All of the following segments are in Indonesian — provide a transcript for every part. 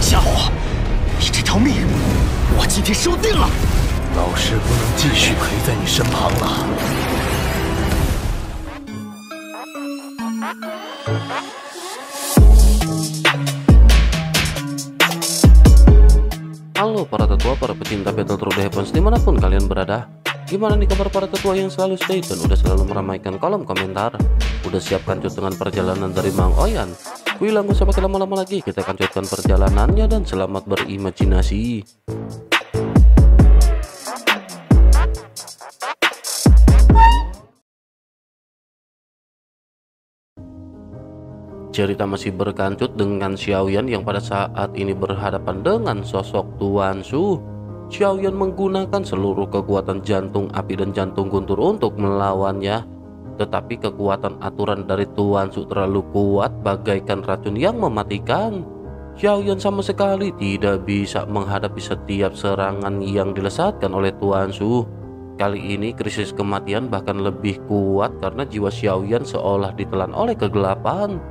家伙，你这条命，我今天收定了。老师不能继续陪在你身旁了。Halo para tetua, para pecinta Battle Through the Heavens dimanapun kalian berada. Gimana nih kabar para tetua yang selalu stay dan udah selalu meramaikan kolom komentar? Udah siapkan cut dengan perjalanan dari Mang Oyan? Bilang gak usah pakai lama-lama lagi, kita akan cutkan perjalanannya dan selamat berimajinasi. Cerita masih berkancut dengan Xiaoyan yang pada saat ini berhadapan dengan sosok Tuan Su. Xiaoyan menggunakan seluruh kekuatan jantung api dan jantung guntur untuk melawannya. Tetapi kekuatan aturan dari Tuan Su terlalu kuat bagaikan racun yang mematikan. Xiaoyan sama sekali tidak bisa menghadapi setiap serangan yang dilesatkan oleh Tuan Su. Kali ini krisis kematian bahkan lebih kuat karena jiwa Xiaoyan seolah ditelan oleh kegelapan.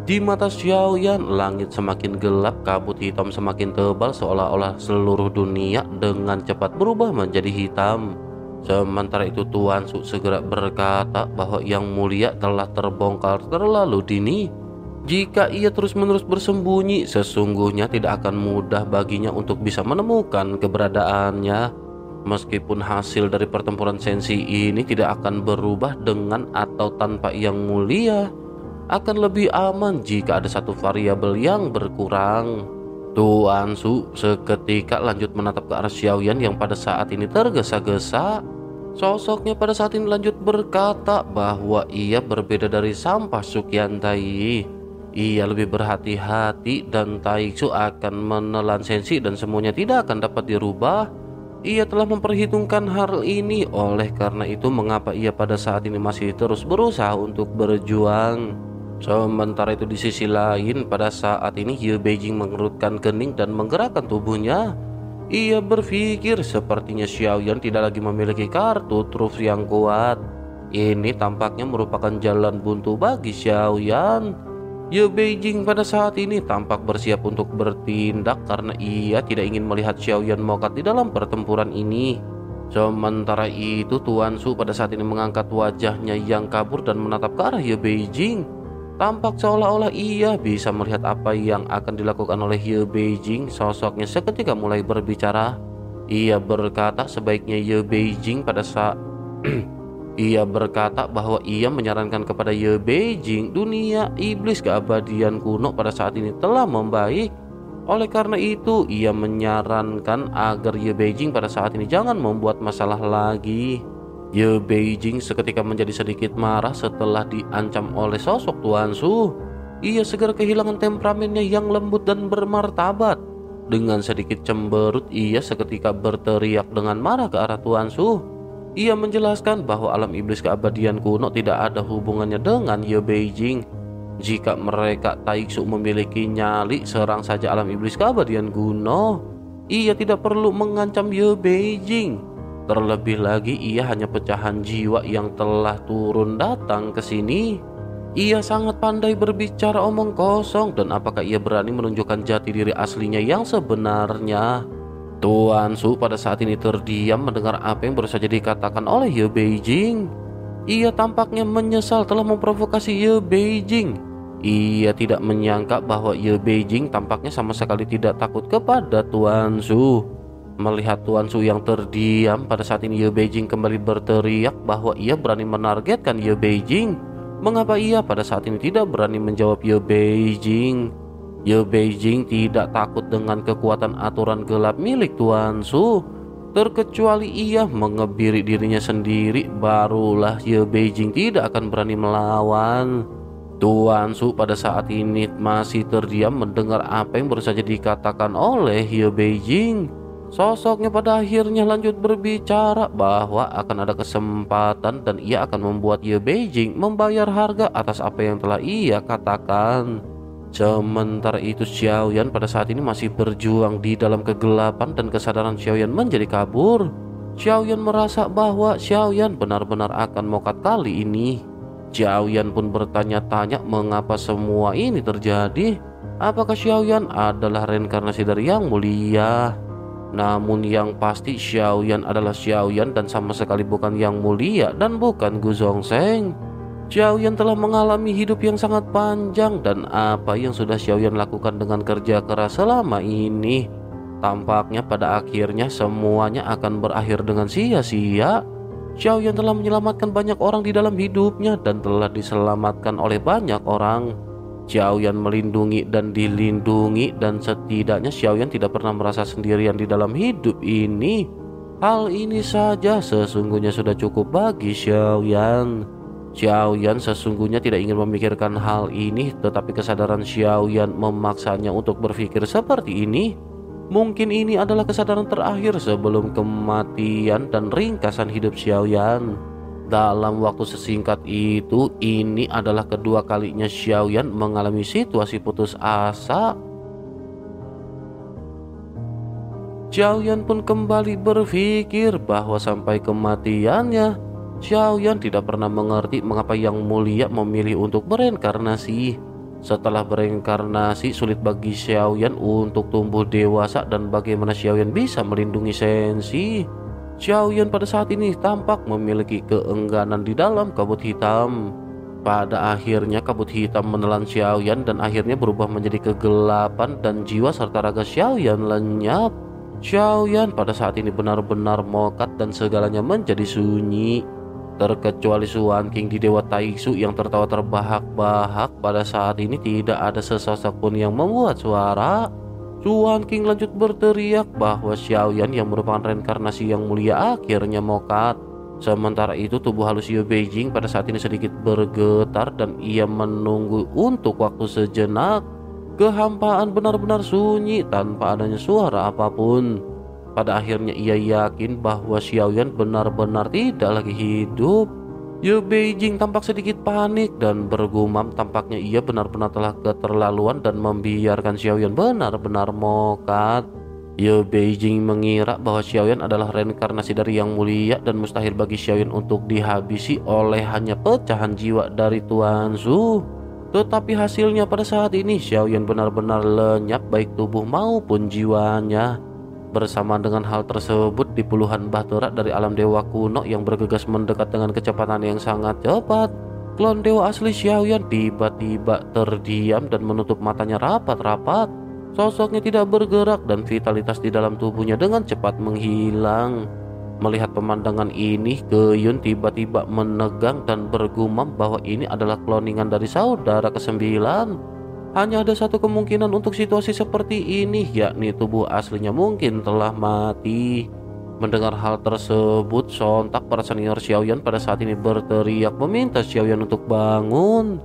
Di mata Xiaoyan, langit semakin gelap, kabut hitam semakin tebal seolah-olah seluruh dunia dengan cepat berubah menjadi hitam. Sementara itu Tuan Su segera berkata bahwa yang mulia telah terbongkar terlalu dini. Jika ia terus-menerus bersembunyi, sesungguhnya tidak akan mudah baginya untuk bisa menemukan keberadaannya. Meskipun hasil dari pertempuran sensi ini tidak akan berubah dengan atau tanpa yang mulia, akan lebih aman jika ada satu variabel yang berkurang. Tuan Su seketika lanjut menatap ke arah Xiaoyan yang pada saat ini tergesa-gesa. Sosoknya pada saat ini lanjut berkata bahwa ia berbeda dari sampah Sukyantai. Ia lebih berhati-hati dan Taiksu akan menelan sensi dan semuanya tidak akan dapat dirubah. Ia telah memperhitungkan hal ini, oleh karena itu mengapa ia pada saat ini masih terus berusaha untuk berjuang. Sementara itu di sisi lain, pada saat ini Ye Beijing mengerutkan kening dan menggerakkan tubuhnya. Ia berpikir sepertinya Xiaoyan tidak lagi memiliki kartu truf yang kuat. Ini tampaknya merupakan jalan buntu bagi Xiaoyan. Ye Beijing pada saat ini tampak bersiap untuk bertindak karena ia tidak ingin melihat Xiaoyan mokat di dalam pertempuran ini. Sementara itu Tuan Su pada saat ini mengangkat wajahnya yang kabur dan menatap ke arah Ye Beijing. Tampak seolah-olah ia bisa melihat apa yang akan dilakukan oleh Ye Beijing. Sosoknya seketika mulai berbicara. Ia berkata sebaiknya Ye Beijing pada saat ia berkata bahwa ia menyarankan kepada Ye Beijing dunia iblis keabadian kuno pada saat ini telah membaik. Oleh karena itu ia menyarankan agar Ye Beijing pada saat ini jangan membuat masalah lagi. Ye Beijing seketika menjadi sedikit marah setelah diancam oleh sosok Tuan Su. Ia segera kehilangan temperamennya yang lembut dan bermartabat. Dengan sedikit cemberut ia seketika berteriak dengan marah ke arah Tuan Su. Ia menjelaskan bahwa alam iblis keabadian kuno tidak ada hubungannya dengan Ye Beijing. Jika mereka Taiksu memiliki nyali, serang saja alam iblis keabadian kuno. Ia tidak perlu mengancam Ye Beijing. Terlebih lagi ia hanya pecahan jiwa yang telah turun datang ke sini. Ia sangat pandai berbicara omong kosong, dan apakah ia berani menunjukkan jati diri aslinya yang sebenarnya? Tuan Su pada saat ini terdiam mendengar apa yang baru saja dikatakan oleh Ye Beijing. Ia tampaknya menyesal telah memprovokasi Ye Beijing. Ia tidak menyangka bahwa Ye Beijing tampaknya sama sekali tidak takut kepada Tuan Su. Melihat Tuan Su yang terdiam, pada saat ini Ye Beijing kembali berteriak bahwa ia berani menargetkan Ye Beijing. Mengapa ia pada saat ini tidak berani menjawab Ye Beijing? Ye Beijing tidak takut dengan kekuatan aturan gelap milik Tuan Su. Terkecuali ia mengebiri dirinya sendiri, barulah Ye Beijing tidak akan berani melawan. Tuan Su pada saat ini masih terdiam mendengar apa yang baru saja dikatakan oleh Ye Beijing. Sosoknya pada akhirnya lanjut berbicara bahwa akan ada kesempatan dan ia akan membuat Ye Beijing membayar harga atas apa yang telah ia katakan. Sementara itu Xiaoyan pada saat ini masih berjuang di dalam kegelapan dan kesadaran Xiaoyan menjadi kabur. Xiaoyan merasa bahwa Xiaoyan benar-benar akan mokat kali ini. Xiaoyan pun bertanya-tanya mengapa semua ini terjadi. Apakah Xiaoyan adalah reinkarnasi dari Yang Mulia? Namun yang pasti Xiaoyan adalah Xiaoyan dan sama sekali bukan Yang Mulia dan bukan Gu Zhongzheng. Xiaoyan telah mengalami hidup yang sangat panjang, dan apa yang sudah Xiaoyan lakukan dengan kerja keras selama ini, tampaknya pada akhirnya semuanya akan berakhir dengan sia-sia. Xiaoyan telah menyelamatkan banyak orang di dalam hidupnya dan telah diselamatkan oleh banyak orang. Xiaoyan melindungi dan dilindungi, dan setidaknya Xiaoyan tidak pernah merasa sendirian di dalam hidup ini. Hal ini saja sesungguhnya sudah cukup bagi Xiaoyan. Xiaoyan sesungguhnya tidak ingin memikirkan hal ini, tetapi kesadaran Xiaoyan memaksanya untuk berpikir seperti ini. Mungkin ini adalah kesadaran terakhir sebelum kematian dan ringkasan hidup Xiaoyan. Dalam waktu sesingkat itu, ini adalah kedua kalinya Xiaoyan mengalami situasi putus asa. Xiaoyan pun kembali berpikir bahwa sampai kematiannya, Xiaoyan tidak pernah mengerti mengapa Yang Mulia memilih untuk bereinkarnasi. Setelah bereinkarnasi, sulit bagi Xiaoyan untuk tumbuh dewasa, dan bagaimana Xiaoyan bisa melindungi Sensi? Xiaoyan pada saat ini tampak memiliki keengganan di dalam kabut hitam. Pada akhirnya kabut hitam menelan Xiaoyan dan akhirnya berubah menjadi kegelapan, dan jiwa serta raga Xiaoyan lenyap. Xiaoyan pada saat ini benar-benar mokat dan segalanya menjadi sunyi. Terkecuali Suan King di Dewa Taixu yang tertawa terbahak-bahak, pada saat ini tidak ada sesosok pun yang membuat suara. Suan King lanjut berteriak bahwa Xiaoyan yang merupakan reinkarnasi Yang Mulia akhirnya mokat. Sementara itu tubuh halus Yu Beijing pada saat ini sedikit bergetar dan ia menunggu untuk waktu sejenak. Kehampaan benar-benar sunyi tanpa adanya suara apapun. Pada akhirnya ia yakin bahwa Xiaoyan benar-benar tidak lagi hidup. Yu Beijing tampak sedikit panik dan bergumam, tampaknya ia benar-benar telah keterlaluan dan membiarkan Xiaoyan benar-benar mokat. Yu Beijing mengira bahwa Xiaoyan adalah reinkarnasi dari Yang Mulia dan mustahil bagi Xiaoyan untuk dihabisi oleh hanya pecahan jiwa dari Tuan Su. Tetapi hasilnya pada saat ini Xiaoyan benar-benar lenyap baik tubuh maupun jiwanya. Bersama dengan hal tersebut, di puluhan bahtera dari alam dewa kuno yang bergegas mendekat dengan kecepatan yang sangat cepat, klon dewa asli Xiaoyan tiba-tiba terdiam dan menutup matanya rapat-rapat. Sosoknya tidak bergerak dan vitalitas di dalam tubuhnya dengan cepat menghilang. Melihat pemandangan ini, Ge-yun tiba-tiba menegang dan bergumam bahwa ini adalah kloningan dari saudara ke-9. Hanya ada satu kemungkinan untuk situasi seperti ini, yakni tubuh aslinya mungkin telah mati. Mendengar hal tersebut, sontak para senior Xiaoyan pada saat ini berteriak meminta Xiaoyan untuk bangun.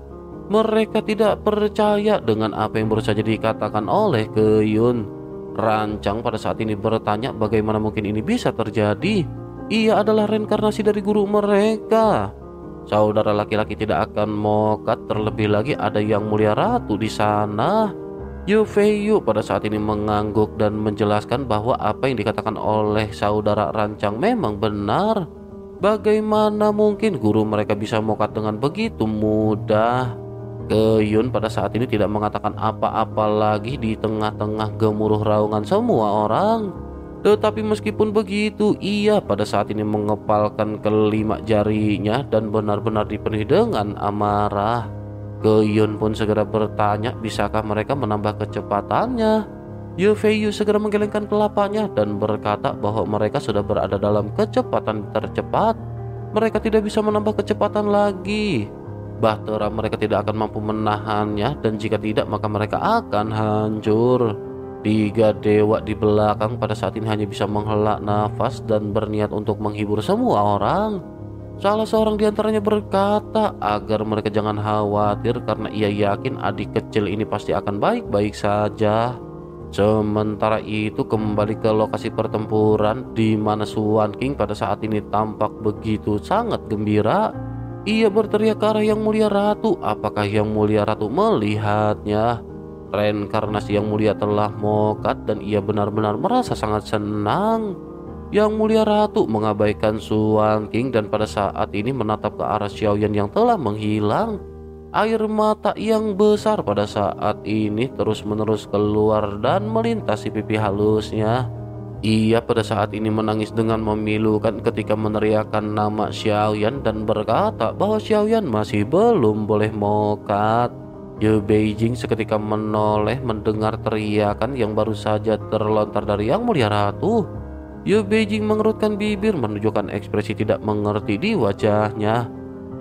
Mereka tidak percaya dengan apa yang baru saja dikatakan oleh Ge-yun. Rancang pada saat ini bertanya bagaimana mungkin ini bisa terjadi. Ia adalah reinkarnasi dari guru mereka. Saudara laki-laki tidak akan mokat, terlebih lagi ada Yang Mulia Ratu di sana. Yu Feiyu pada saat ini mengangguk dan menjelaskan bahwa apa yang dikatakan oleh saudara Rancang memang benar. Bagaimana mungkin guru mereka bisa mokat dengan begitu mudah? Ge-yun pada saat ini tidak mengatakan apa-apa lagi di tengah-tengah gemuruh raungan semua orang. Tetapi meskipun begitu, ia pada saat ini mengepalkan kelima jarinya dan benar-benar dipenuhi dengan amarah. Ge-yun pun segera bertanya, bisakah mereka menambah kecepatannya? Yu Feiyu segera menggelengkan kelapanya dan berkata bahwa mereka sudah berada dalam kecepatan tercepat. Mereka tidak bisa menambah kecepatan lagi. Bahtera mereka tidak akan mampu menahannya, dan jika tidak maka mereka akan hancur. 3 dewa di belakang pada saat ini hanya bisa menghela nafas dan berniat untuk menghibur semua orang. Salah seorang di antaranya berkata agar mereka jangan khawatir karena ia yakin adik kecil ini pasti akan baik-baik saja. Sementara itu kembali ke lokasi pertempuran di mana Suan King pada saat ini tampak begitu sangat gembira. Ia berteriak ke arah Yang Mulia Ratu. Apakah Yang Mulia Ratu melihatnya? Reinkarnasi Yang Mulia telah mokat dan ia benar-benar merasa sangat senang. Yang Mulia Ratu mengabaikan Suan King dan pada saat ini menatap ke arah Xiaoyan yang telah menghilang. Air mata yang besar pada saat ini terus-menerus keluar dan melintasi pipi halusnya. Ia pada saat ini menangis dengan memilukan ketika meneriakkan nama Xiaoyan dan berkata bahwa Xiaoyan masih belum boleh mokat. Ye Beijing seketika menoleh mendengar teriakan yang baru saja terlontar dari Yang Mulia Ratu. Ye Beijing mengerutkan bibir menunjukkan ekspresi tidak mengerti di wajahnya.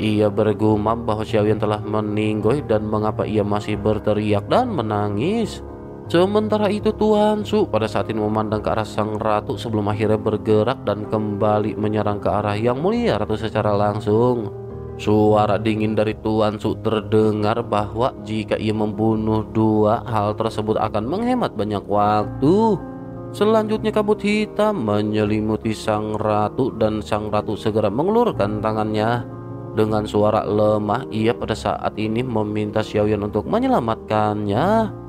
Ia bergumam bahwa Xiaoyan telah meninggoy dan mengapa ia masih berteriak dan menangis. Sementara itu Tuan Su pada saat ini memandang ke arah sang ratu sebelum akhirnya bergerak dan kembali menyerang ke arah Yang Mulia Ratu secara langsung. Suara dingin dari Tuan Su terdengar bahwa jika ia membunuh dua, hal tersebut akan menghemat banyak waktu. Selanjutnya kabut hitam menyelimuti sang ratu dan sang ratu segera mengelurkan tangannya. Dengan suara lemah, ia pada saat ini meminta Xiaoyan untuk menyelamatkannya.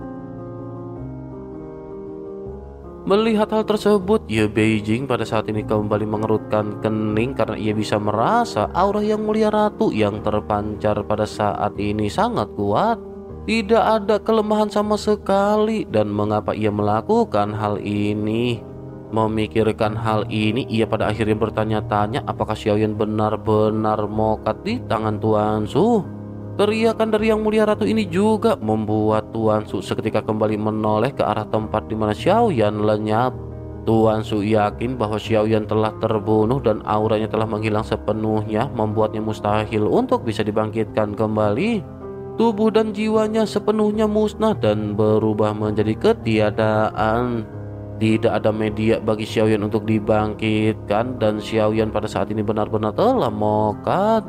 Melihat hal tersebut, Ye Beijing pada saat ini kembali mengerutkan kening karena ia bisa merasa aura Yang Mulia Ratu yang terpancar pada saat ini sangat kuat. Tidak ada kelemahan sama sekali dan mengapa ia melakukan hal ini. Memikirkan hal ini, ia pada akhirnya bertanya-tanya apakah Xiaoyan benar-benar mokat di tangan Tuan Su. Teriakan dari Yang Mulia Ratu ini juga membuat Tuan Su seketika kembali menoleh ke arah tempat di mana Xiaoyan lenyap. Tuan Su yakin bahwa Xiaoyan telah terbunuh dan auranya telah menghilang sepenuhnya, membuatnya mustahil untuk bisa dibangkitkan kembali. Tubuh dan jiwanya sepenuhnya musnah dan berubah menjadi ketiadaan. Tidak ada media bagi Xiaoyan untuk dibangkitkan dan Xiaoyan pada saat ini benar-benar telah mokat.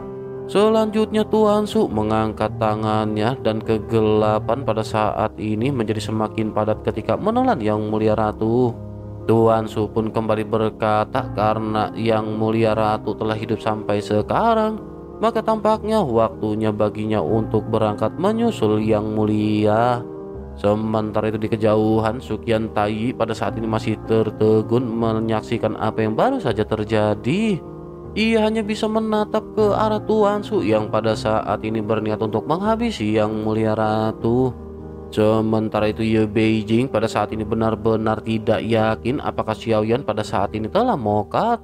Selanjutnya Tuan Su mengangkat tangannya dan kegelapan pada saat ini menjadi semakin padat ketika menelan Yang Mulia Ratu. Tuan Su pun kembali berkata karena Yang Mulia Ratu telah hidup sampai sekarang, maka tampaknya waktunya baginya untuk berangkat menyusul Yang Mulia. Sementara itu di kejauhan, Suqian Tai pada saat ini masih tertegun menyaksikan apa yang baru saja terjadi. Ia hanya bisa menatap ke arah Tuan Su yang pada saat ini berniat untuk menghabisi Yang Mulia Ratu. Sementara itu Ye Beijing pada saat ini benar-benar tidak yakin apakah Xiaoyan pada saat ini telah mokat.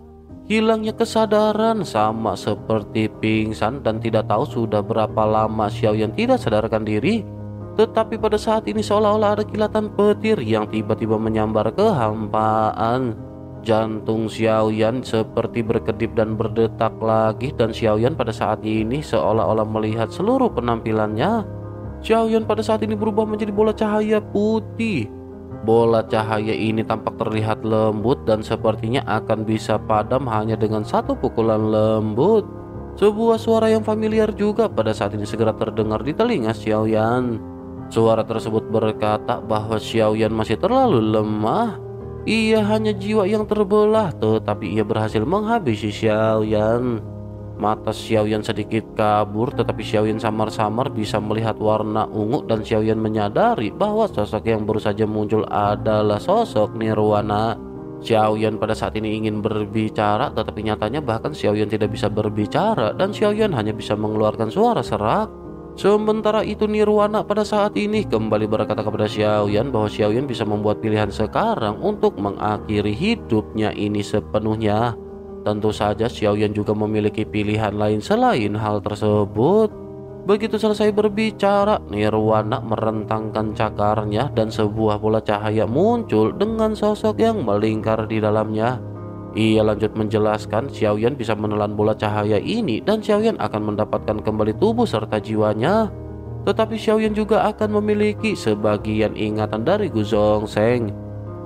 Hilangnya kesadaran sama seperti pingsan dan tidak tahu sudah berapa lama Xiaoyan tidak sadarkan diri. Tetapi pada saat ini seolah-olah ada kilatan petir yang tiba-tiba menyambar kehampaan. Jantung Xiaoyan seperti berkedip dan berdetak lagi dan Xiaoyan pada saat ini seolah-olah melihat seluruh penampilannya. Xiaoyan pada saat ini berubah menjadi bola cahaya putih. Bola cahaya ini tampak terlihat lembut dan sepertinya akan bisa padam hanya dengan satu pukulan lembut. Sebuah suara yang familiar juga pada saat ini segera terdengar di telinga Xiaoyan. Suara tersebut berkata bahwa Xiaoyan masih terlalu lemah. Ia hanya jiwa yang terbelah, tetapi ia berhasil menghabisi Xiaoyan. Mata Xiaoyan sedikit kabur, tetapi Xiaoyan samar-samar bisa melihat warna ungu dan Xiaoyan menyadari bahwa sosok yang baru saja muncul adalah sosok Nirwana. Xiaoyan pada saat ini ingin berbicara, tetapi nyatanya bahkan Xiaoyan tidak bisa berbicara dan Xiaoyan hanya bisa mengeluarkan suara serak. Sementara itu Nirwana pada saat ini kembali berkata kepada Xiaoyan bahwa Xiaoyan bisa membuat pilihan sekarang untuk mengakhiri hidupnya ini sepenuhnya. Tentu saja Xiaoyan juga memiliki pilihan lain selain hal tersebut. Begitu selesai berbicara, Nirwana merentangkan cakarnya dan sebuah bola cahaya muncul dengan sosok yang melingkar di dalamnya. Ia lanjut menjelaskan Xiaoyan bisa menelan bola cahaya ini dan Xiaoyan akan mendapatkan kembali tubuh serta jiwanya. Tetapi Xiaoyan juga akan memiliki sebagian ingatan dari Gu Zhongsheng.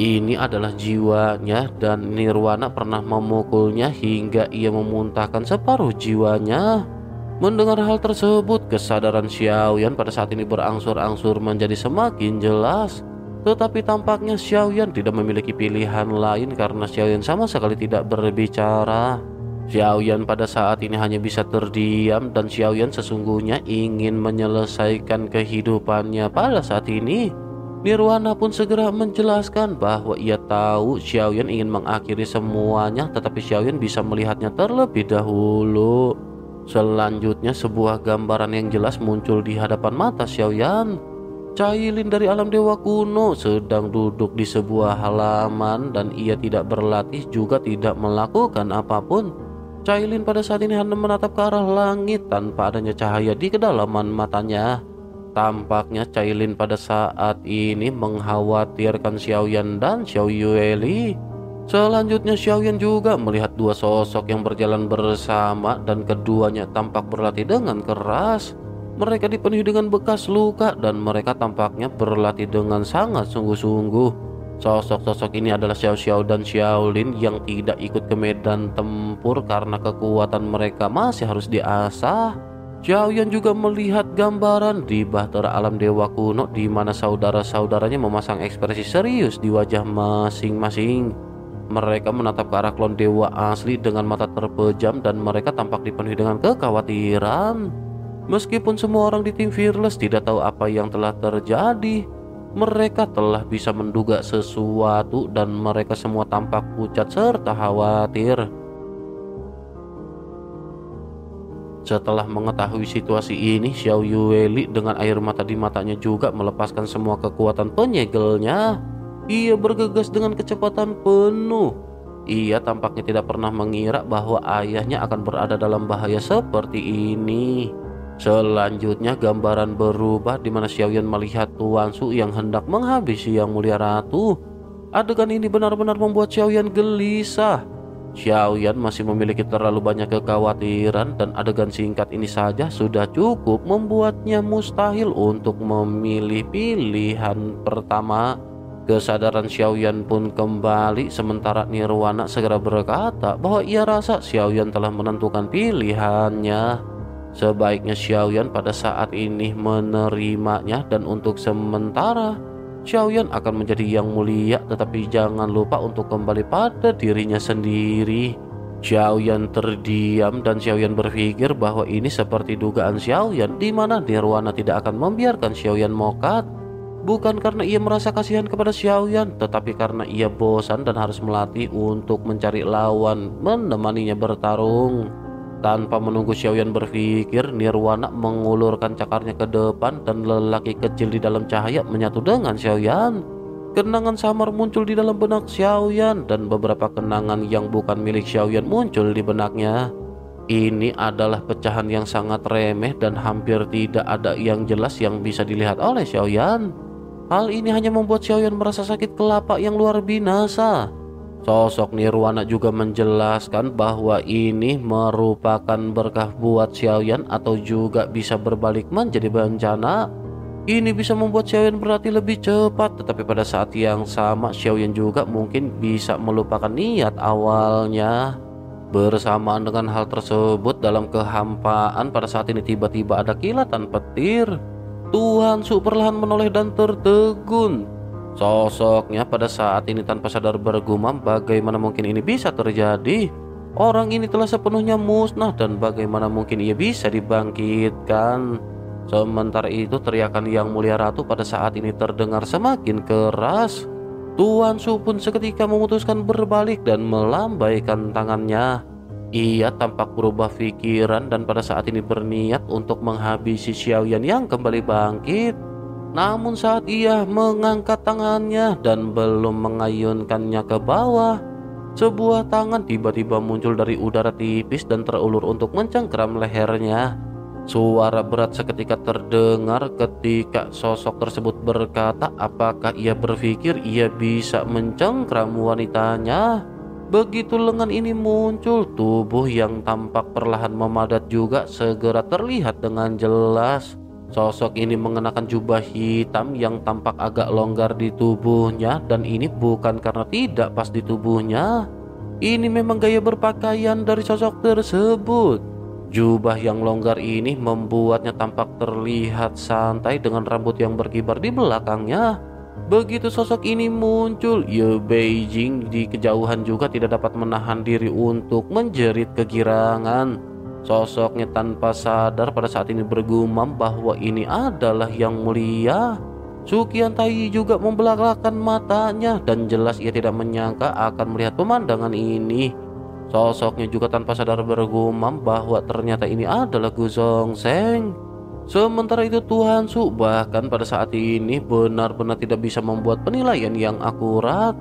Ini adalah jiwanya dan Nirwana pernah memukulnya hingga ia memuntahkan separuh jiwanya. Mendengar hal tersebut, kesadaran Xiaoyan pada saat ini berangsur-angsur menjadi semakin jelas. Tetapi tampaknya Xiaoyan tidak memiliki pilihan lain karena Xiaoyan sama sekali tidak berbicara. Xiaoyan pada saat ini hanya bisa terdiam dan Xiaoyan sesungguhnya ingin menyelesaikan kehidupannya pada saat ini. Nirwana pun segera menjelaskan bahwa ia tahu Xiaoyan ingin mengakhiri semuanya, tetapi Xiaoyan bisa melihatnya terlebih dahulu. Selanjutnya sebuah gambaran yang jelas muncul di hadapan mata Xiaoyan. Cailin dari alam dewa kuno sedang duduk di sebuah halaman dan ia tidak berlatih juga tidak melakukan apapun. Cailin pada saat ini hanya menatap ke arah langit tanpa adanya cahaya di kedalaman matanya. Tampaknya Cailin pada saat ini mengkhawatirkan Xiaoyan dan Xiao Yueli. Selanjutnya Xiaoyan juga melihat dua sosok yang berjalan bersama dan keduanya tampak berlatih dengan keras. Mereka dipenuhi dengan bekas luka dan mereka tampaknya berlatih dengan sangat sungguh-sungguh. Sosok-sosok ini adalah Xiao Xiao dan Xiaolin yang tidak ikut ke medan tempur karena kekuatan mereka masih harus diasah. Xiaoyan juga melihat gambaran di bahtera alam dewa kuno di mana saudara-saudaranya memasang ekspresi serius di wajah masing-masing. Mereka menatap ke arah klon dewa asli dengan mata terpejam dan mereka tampak dipenuhi dengan kekhawatiran. Meskipun semua orang di tim Fearless tidak tahu apa yang telah terjadi, mereka telah bisa menduga sesuatu dan mereka semua tampak pucat serta khawatir. Setelah mengetahui situasi ini, Xiao Yueli dengan air mata di matanya juga melepaskan semua kekuatan penyegelnya. Ia bergegas dengan kecepatan penuh. Ia tampaknya tidak pernah mengira bahwa ayahnya akan berada dalam bahaya seperti ini. Selanjutnya gambaran berubah di mana Xiaoyan melihat Tuan Su yang hendak menghabisi Yang Mulia Ratu. Adegan ini benar-benar membuat Xiaoyan gelisah. Xiaoyan masih memiliki terlalu banyak kekhawatiran dan adegan singkat ini saja sudah cukup membuatnya mustahil untuk memilih pilihan pertama. Kesadaran Xiaoyan pun kembali sementara Nirwana segera berkata bahwa ia rasa Xiaoyan telah menentukan pilihannya. Sebaiknya Xiaoyan pada saat ini menerimanya dan untuk sementara Xiaoyan akan menjadi yang mulia, tetapi jangan lupa untuk kembali pada dirinya sendiri. Xiaoyan terdiam dan Xiaoyan berpikir bahwa ini seperti dugaan Xiaoyan di mana Nirwana tidak akan membiarkan Xiaoyan mokat. Bukan karena ia merasa kasihan kepada Xiaoyan, tetapi karena ia bosan dan harus melatih untuk mencari lawan menemaninya bertarung. Tanpa menunggu Xiaoyan berpikir, Nirwana mengulurkan cakarnya ke depan dan lelaki kecil di dalam cahaya menyatu dengan Xiaoyan. Kenangan samar muncul di dalam benak Xiaoyan dan beberapa kenangan yang bukan milik Xiaoyan muncul di benaknya. Ini adalah pecahan yang sangat remeh dan hampir tidak ada yang jelas yang bisa dilihat oleh Xiaoyan. Hal ini hanya membuat Xiaoyan merasa sakit kelapak yang luar binasa. Sosok Nirwana juga menjelaskan bahwa ini merupakan berkah buat Xiaoyan atau juga bisa berbalik menjadi bencana. Ini bisa membuat Xiaoyan berlatih lebih cepat, tetapi pada saat yang sama Xiaoyan juga mungkin bisa melupakan niat awalnya. Bersamaan dengan hal tersebut, dalam kehampaan pada saat ini tiba-tiba ada kilatan petir. Tuan Su perlahan menoleh dan tertegun. Sosoknya pada saat ini tanpa sadar bergumam, bagaimana mungkin ini bisa terjadi? Orang ini telah sepenuhnya musnah dan bagaimana mungkin ia bisa dibangkitkan? Sementara itu teriakan Yang Mulia Ratu pada saat ini terdengar semakin keras. Tuan Su pun seketika memutuskan berbalik dan melambaikan tangannya. Ia tampak berubah pikiran dan pada saat ini berniat untuk menghabisi Xiaoyan yang kembali bangkit. Namun saat ia mengangkat tangannya dan belum mengayunkannya ke bawah, sebuah tangan tiba-tiba muncul dari udara tipis dan terulur untuk mencengkram lehernya. Suara berat seketika terdengar ketika sosok tersebut berkata, apakah ia berpikir ia bisa mencengkram wanitanya? Begitu lengan ini muncul, tubuh yang tampak perlahan memadat juga segera terlihat dengan jelas. Sosok ini mengenakan jubah hitam yang tampak agak longgar di tubuhnya dan ini bukan karena tidak pas di tubuhnya. Ini memang gaya berpakaian dari sosok tersebut. Jubah yang longgar ini membuatnya tampak terlihat santai dengan rambut yang berkibar di belakangnya. Begitu sosok ini muncul, Ye Beijing di kejauhan juga tidak dapat menahan diri untuk menjerit kegirangan. Sosoknya tanpa sadar pada saat ini bergumam bahwa ini adalah Yang Mulia. Sukian Tai juga membelalakan matanya dan jelas ia tidak menyangka akan melihat pemandangan ini. Sosoknya juga tanpa sadar bergumam bahwa ternyata ini adalah Gu Zhongzheng. Sementara itu Tuan Su bahkan pada saat ini benar-benar tidak bisa membuat penilaian yang akurat.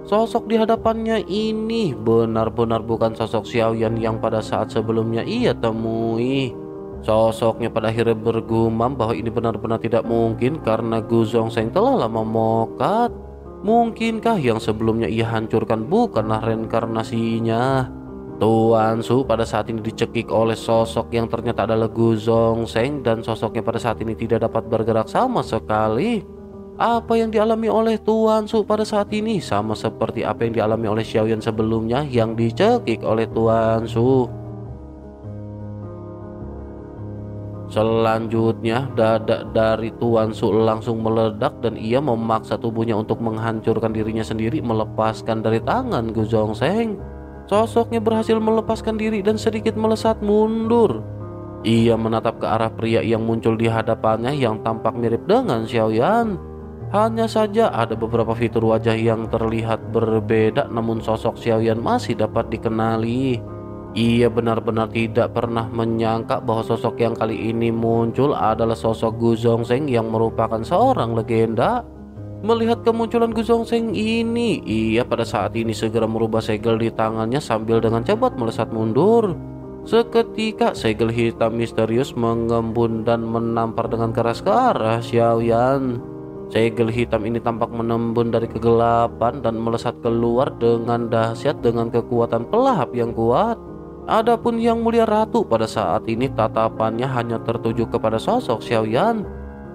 Sosok di hadapannya ini benar-benar bukan sosok Xiaoyan yang pada saat sebelumnya ia temui. Sosoknya pada akhirnya bergumam bahwa ini benar-benar tidak mungkin karena Gu Zhongzheng telah lama mokat. Mungkinkah yang sebelumnya ia hancurkan bukanlah reinkarnasinya? Tuan Su pada saat ini dicekik oleh sosok yang ternyata adalah Gu Zhongzheng, dan sosoknya pada saat ini tidak dapat bergerak sama sekali. Apa yang dialami oleh Tuan Su pada saat ini sama seperti apa yang dialami oleh Xiaoyan sebelumnya yang dicekik oleh Tuan Su. Selanjutnya dada dari Tuan Su langsung meledak dan ia memaksa tubuhnya untuk menghancurkan dirinya sendiri melepaskan dari tangan Gu Zhongzheng. Sosoknya berhasil melepaskan diri dan sedikit melesat mundur. Ia menatap ke arah pria yang muncul di hadapannya yang tampak mirip dengan Xiaoyan. Hanya saja ada beberapa fitur wajah yang terlihat berbeda, namun sosok Xiaoyan masih dapat dikenali. Ia benar-benar tidak pernah menyangka bahwa sosok yang kali ini muncul adalah sosok Gu Zhongzheng yang merupakan seorang legenda. Melihat kemunculan Gu Zhongzheng ini, ia pada saat ini segera merubah segel di tangannya sambil dengan cepat melesat mundur. Seketika segel hitam misterius mengembun dan menampar dengan keras ke arah Xiaoyan. Segel hitam ini tampak menembun dari kegelapan dan melesat keluar dengan dahsyat dengan kekuatan pelahap yang kuat. Adapun Yang Mulia Ratu pada saat ini tatapannya hanya tertuju kepada sosok Xiaoyan.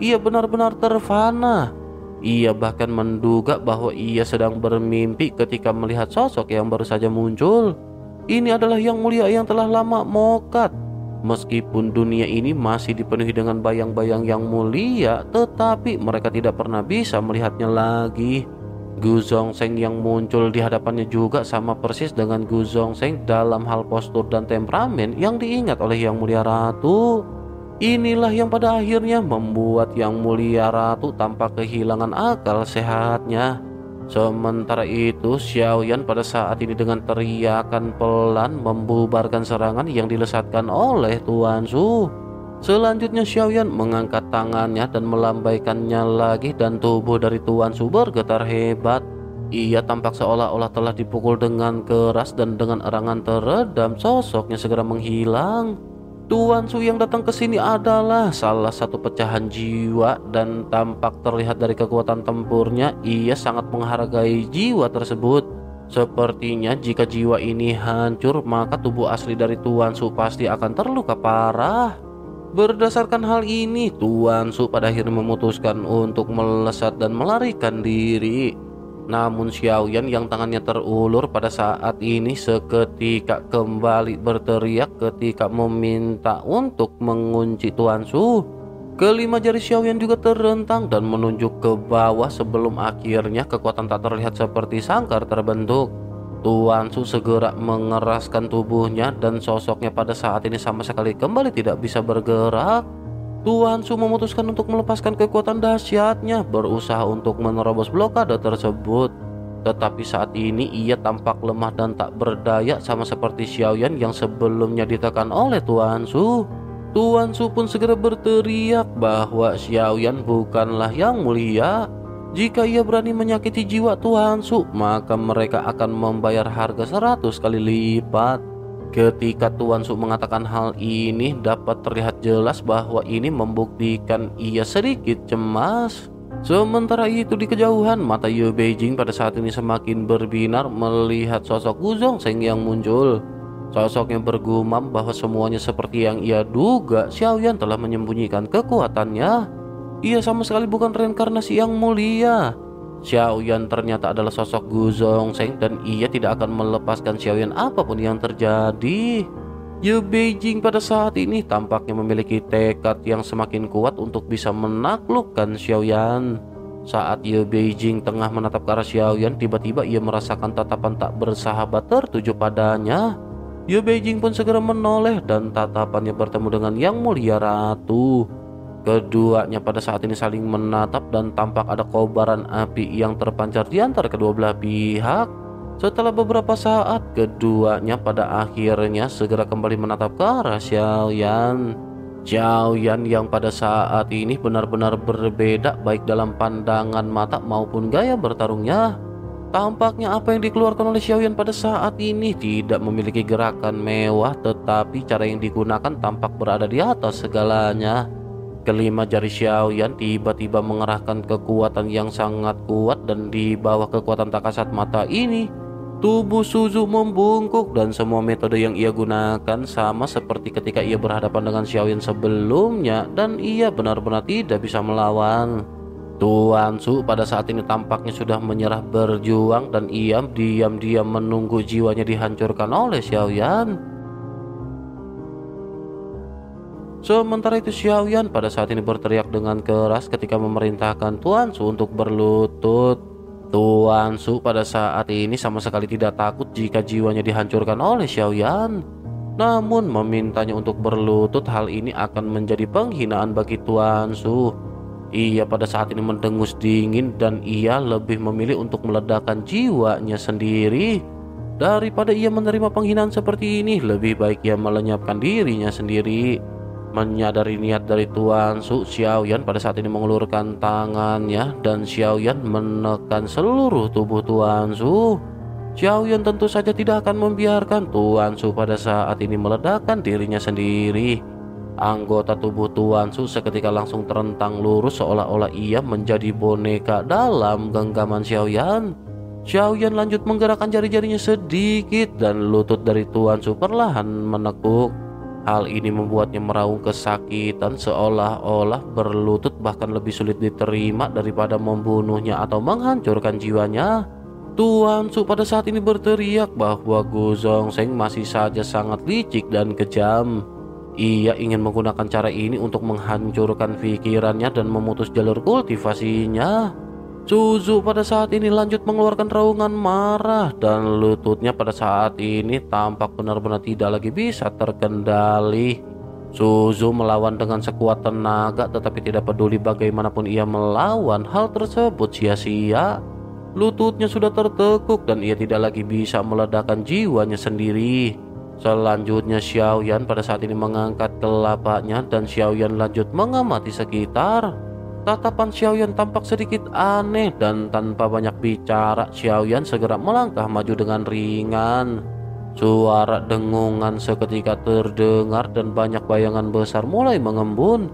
Ia benar-benar terfana. Ia bahkan menduga bahwa ia sedang bermimpi ketika melihat sosok yang baru saja muncul. Ini adalah Yang Mulia yang telah lama mokat. Meskipun dunia ini masih dipenuhi dengan bayang-bayang yang mulia, tetapi mereka tidak pernah bisa melihatnya lagi. Gu Zhongzheng yang muncul di hadapannya juga sama persis dengan Gu Zhongzheng dalam hal postur dan temperamen yang diingat oleh Yang Mulia Ratu. Inilah yang pada akhirnya membuat Yang Mulia Ratu tampak kehilangan akal sehatnya. Sementara itu Xiaoyan pada saat ini dengan teriakan pelan membubarkan serangan yang dilesatkan oleh Tuan Su. Selanjutnya Xiaoyan mengangkat tangannya dan melambaikannya lagi dan tubuh dari Tuan Su bergetar hebat. Ia tampak seolah-olah telah dipukul dengan keras dan dengan erangan teredam sosoknya segera menghilang. Tuan Su yang datang ke sini adalah salah satu pecahan jiwa dan tampak terlihat dari kekuatan tempurnya ia sangat menghargai jiwa tersebut. Sepertinya jika jiwa ini hancur maka tubuh asli dari Tuan Su pasti akan terluka parah. Berdasarkan hal ini Tuan Su pada akhirnya memutuskan untuk melesat dan melarikan diri. Namun Xiaoyan yang tangannya terulur pada saat ini seketika kembali berteriak ketika meminta untuk mengunci Tuan Su. Kelima jari Xiaoyan juga terentang dan menunjuk ke bawah sebelum akhirnya kekuatan tak terlihat seperti sangkar terbentuk. Tuan Su segera mengeraskan tubuhnya dan sosoknya pada saat ini sama sekali kembali tidak bisa bergerak. Tuan Su memutuskan untuk melepaskan kekuatan dahsyatnya, berusaha untuk menerobos blokade tersebut. Tetapi saat ini ia tampak lemah dan tak berdaya sama seperti Xiaoyan yang sebelumnya ditekan oleh Tuan Su. Tuan Su pun segera berteriak bahwa Xiaoyan bukanlah yang mulia. Jika ia berani menyakiti jiwa Tuan Su, maka mereka akan membayar harga 100 kali lipat. Ketika Tuan Su mengatakan hal ini dapat terlihat jelas bahwa ini membuktikan ia sedikit cemas. Sementara itu di kejauhan mata Ye Beijing pada saat ini semakin berbinar melihat sosok Gu Zhongzheng yang muncul. Sosoknya bergumam bahwa semuanya seperti yang ia duga, Xiaoyan telah menyembunyikan kekuatannya. Ia sama sekali bukan reinkarnasi yang mulia. Xiaoyan ternyata adalah sosok Gu Zhongzheng dan ia tidak akan melepaskan Xiaoyan apapun yang terjadi. Ye Beijing pada saat ini tampaknya memiliki tekad yang semakin kuat untuk bisa menaklukkan Xiaoyan. Saat Ye Beijing tengah menatap ke arah Xiaoyan, tiba-tiba ia merasakan tatapan tak bersahabat tertuju padanya. Ye Beijing pun segera menoleh dan tatapannya bertemu dengan Yang Mulia Ratu. Keduanya pada saat ini saling menatap dan tampak ada kobaran api yang terpancar di antara kedua belah pihak. Setelah beberapa saat, keduanya pada akhirnya segera kembali menatap ke arah Xiaoyan. Xiaoyan yang pada saat ini benar-benar berbeda baik dalam pandangan mata maupun gaya bertarungnya. Tampaknya apa yang dikeluarkan oleh Xiaoyan pada saat ini tidak memiliki gerakan mewah, tetapi cara yang digunakan tampak berada di atas segalanya. Kelima jari Xiaoyan tiba-tiba mengerahkan kekuatan yang sangat kuat, dan di bawah kekuatan tak kasat mata ini, tubuh Suzu membungkuk dan semua metode yang ia gunakan sama seperti ketika ia berhadapan dengan Xiaoyan sebelumnya, dan ia benar-benar tidak bisa melawan. Tuan Su pada saat ini tampaknya sudah menyerah berjuang, dan ia diam-diam menunggu jiwanya dihancurkan oleh Xiaoyan. Sementara itu Xiaoyan pada saat ini berteriak dengan keras ketika memerintahkan Tuan Su untuk berlutut. Tuan Su pada saat ini sama sekali tidak takut jika jiwanya dihancurkan oleh Xiaoyan. Namun memintanya untuk berlutut, hal ini akan menjadi penghinaan bagi Tuan Su. Ia pada saat ini mendengus dingin, dan ia lebih memilih untuk meledakkan jiwanya sendiri. Daripada ia menerima penghinaan seperti ini, lebih baik ia melenyapkan dirinya sendiri. Menyadari niat dari Tuan Su, Xiaoyan pada saat ini mengulurkan tangannya, dan Xiaoyan menekan seluruh tubuh Tuan Su. Xiaoyan tentu saja tidak akan membiarkan Tuan Su pada saat ini meledakkan dirinya sendiri. Anggota tubuh Tuan Su seketika langsung terentang lurus seolah-olah ia menjadi boneka dalam genggaman Xiaoyan. Xiaoyan lanjut menggerakkan jari-jarinya sedikit, dan lutut dari Tuan Su perlahan menekuk. Hal ini membuatnya meraung kesakitan, seolah-olah berlutut bahkan lebih sulit diterima daripada membunuhnya atau menghancurkan jiwanya. Tuan Su pada saat ini berteriak bahwa Gu Zhongsheng masih saja sangat licik dan kejam. Ia ingin menggunakan cara ini untuk menghancurkan pikirannya dan memutus jalur kultivasinya. Suzu pada saat ini lanjut mengeluarkan raungan marah, dan lututnya pada saat ini tampak benar-benar tidak lagi bisa terkendali. Suzu melawan dengan sekuat tenaga, tetapi tidak peduli bagaimanapun ia melawan, hal tersebut sia-sia. Lututnya sudah tertekuk dan ia tidak lagi bisa meledakkan jiwanya sendiri. Selanjutnya Xiaoyan pada saat ini mengangkat kelapanya, dan Xiaoyan lanjut mengamati sekitar. Tatapan Xiaoyan tampak sedikit aneh, dan tanpa banyak bicara Xiaoyan segera melangkah maju dengan ringan. Suara dengungan seketika terdengar, dan banyak bayangan besar mulai mengembun.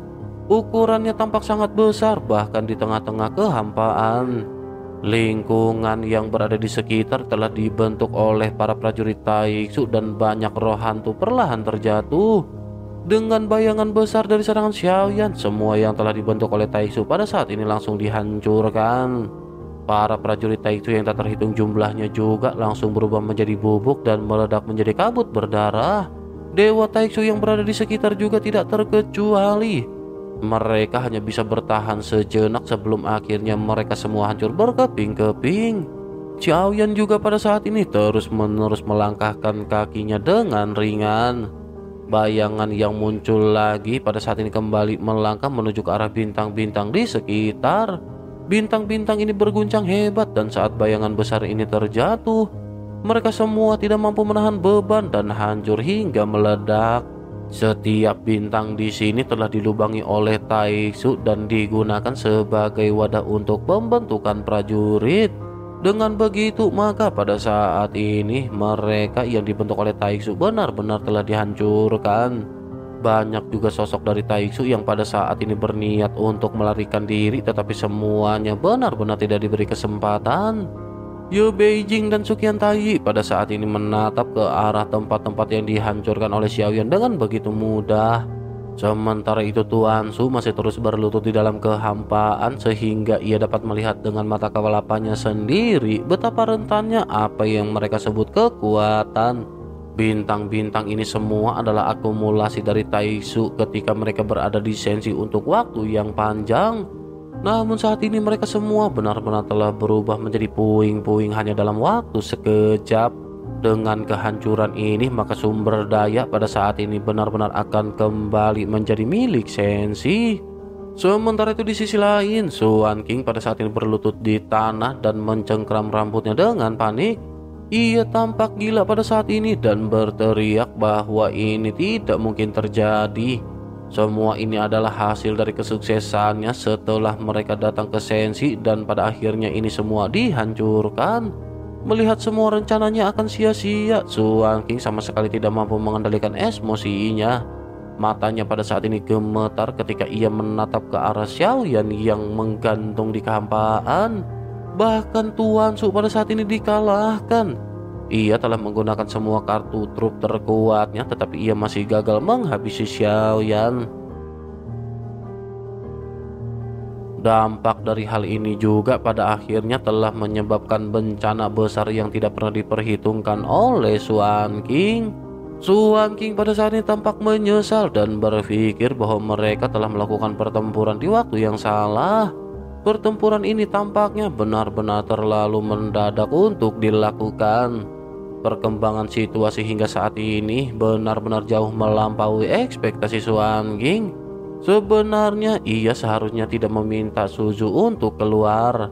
Ukurannya tampak sangat besar, bahkan di tengah-tengah kehampaan. Lingkungan yang berada di sekitar telah dibentuk oleh para prajurit Taiksu, dan banyak roh hantu perlahan terjatuh. Dengan bayangan besar dari serangan Xiaoyan, semua yang telah dibentuk oleh Taiksu pada saat ini langsung dihancurkan. Para prajurit Taiksu yang tak terhitung jumlahnya juga langsung berubah menjadi bubuk dan meledak menjadi kabut berdarah. Dewa Taiksu yang berada di sekitar juga tidak terkecuali. Mereka hanya bisa bertahan sejenak sebelum akhirnya mereka semua hancur berkeping-keping. Xiaoyan juga pada saat ini terus-menerus melangkahkan kakinya dengan ringan. Bayangan yang muncul lagi pada saat ini kembali melangkah menuju ke arah bintang-bintang di sekitar. Bintang-bintang ini berguncang hebat, dan saat bayangan besar ini terjatuh, mereka semua tidak mampu menahan beban dan hancur hingga meledak. Setiap bintang di sini telah dilubangi oleh Taiksu dan digunakan sebagai wadah untuk pembentukan prajurit. Dengan begitu, maka pada saat ini mereka yang dibentuk oleh Taiksu benar-benar telah dihancurkan. Banyak juga sosok dari Taiksu yang pada saat ini berniat untuk melarikan diri, tetapi semuanya benar-benar tidak diberi kesempatan. Ye Beijing dan Suqian Tai pada saat ini menatap ke arah tempat-tempat yang dihancurkan oleh Xiaoyan dengan begitu mudah. Sementara itu Tuan Su masih terus berlutut di dalam kehampaan, sehingga ia dapat melihat dengan mata kepalanya sendiri betapa rentannya apa yang mereka sebut kekuatan. Bintang-bintang ini semua adalah akumulasi dari Taiksu ketika mereka berada di Senshi untuk waktu yang panjang. Namun saat ini mereka semua benar-benar telah berubah menjadi puing-puing hanya dalam waktu sekejap. Dengan kehancuran ini, maka sumber daya pada saat ini benar-benar akan kembali menjadi milik Senshi. Sementara itu di sisi lain, Xuan King pada saat ini berlutut di tanah dan mencengkram rambutnya dengan panik. Ia tampak gila pada saat ini dan berteriak bahwa ini tidak mungkin terjadi. Semua ini adalah hasil dari kesuksesannya setelah mereka datang ke Senshi dan pada akhirnya ini semua dihancurkan. Melihat semua rencananya akan sia-sia, Suan King sama sekali tidak mampu mengendalikan emosinya. Matanya pada saat ini gemetar ketika ia menatap ke arah Xiaoyan yang menggantung di kehampaan. Bahkan Tuan Su pada saat ini dikalahkan. Ia telah menggunakan semua kartu trup terkuatnya, tetapi ia masih gagal menghabisi Xiaoyan. Dampak dari hal ini juga pada akhirnya telah menyebabkan bencana besar yang tidak pernah diperhitungkan oleh Suan King. Suan King pada saat ini tampak menyesal dan berpikir bahwa mereka telah melakukan pertempuran di waktu yang salah. Pertempuran ini tampaknya benar-benar terlalu mendadak untuk dilakukan. Perkembangan situasi hingga saat ini benar-benar jauh melampaui ekspektasi Suan King. Sebenarnya ia seharusnya tidak meminta Suzu untuk keluar.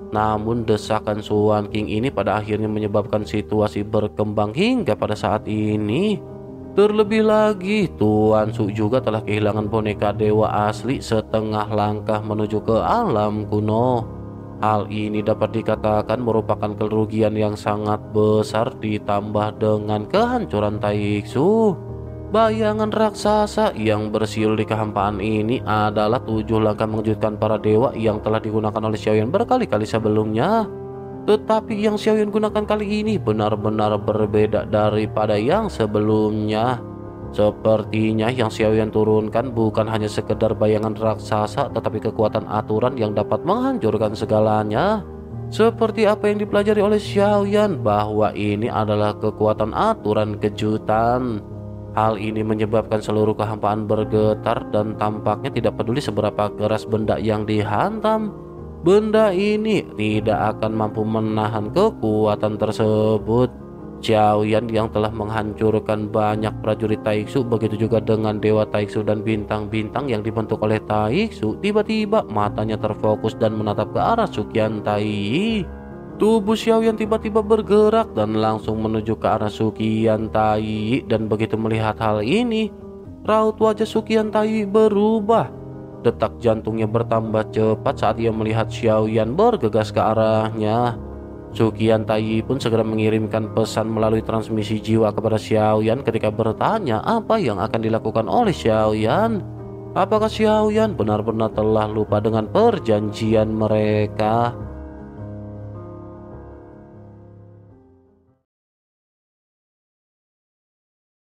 Namun desakan Suan King ini pada akhirnya menyebabkan situasi berkembang hingga pada saat ini. Terlebih lagi, Tuan Su juga telah kehilangan boneka dewa asli setengah langkah menuju ke alam kuno. Hal ini dapat dikatakan merupakan kerugian yang sangat besar ditambah dengan kehancuran Taiksu. Bayangan raksasa yang bersiul di kehampaan ini adalah 7 langkah mengejutkan para dewa yang telah digunakan oleh Xiaoyan berkali-kali sebelumnya. Tetapi yang Xiaoyan gunakan kali ini benar-benar berbeda daripada yang sebelumnya. Sepertinya yang Xiaoyan turunkan bukan hanya sekedar bayangan raksasa, tetapi kekuatan aturan yang dapat menghancurkan segalanya. Seperti apa yang dipelajari oleh Xiaoyan bahwa ini adalah kekuatan aturan kejutan. Hal ini menyebabkan seluruh kehampaan bergetar dan tampaknya tidak peduli seberapa keras benda yang dihantam. Benda ini tidak akan mampu menahan kekuatan tersebut. Xiaoyan yang telah menghancurkan banyak prajurit Taiksu, begitu juga dengan Dewa Taiksu dan bintang-bintang yang dibentuk oleh Taiksu, tiba-tiba matanya terfokus dan menatap ke arah Suqian Tai. Tubuh Xiaoyan tiba-tiba bergerak dan langsung menuju ke arah Suqian Tai, dan begitu melihat hal ini, raut wajah Suqian Tai berubah. Detak jantungnya bertambah cepat saat ia melihat Xiaoyan bergegas ke arahnya. Suqian Tai pun segera mengirimkan pesan melalui transmisi jiwa kepada Xiaoyan ketika bertanya apa yang akan dilakukan oleh Xiaoyan. Apakah Xiaoyan benar-benar telah lupa dengan perjanjian mereka?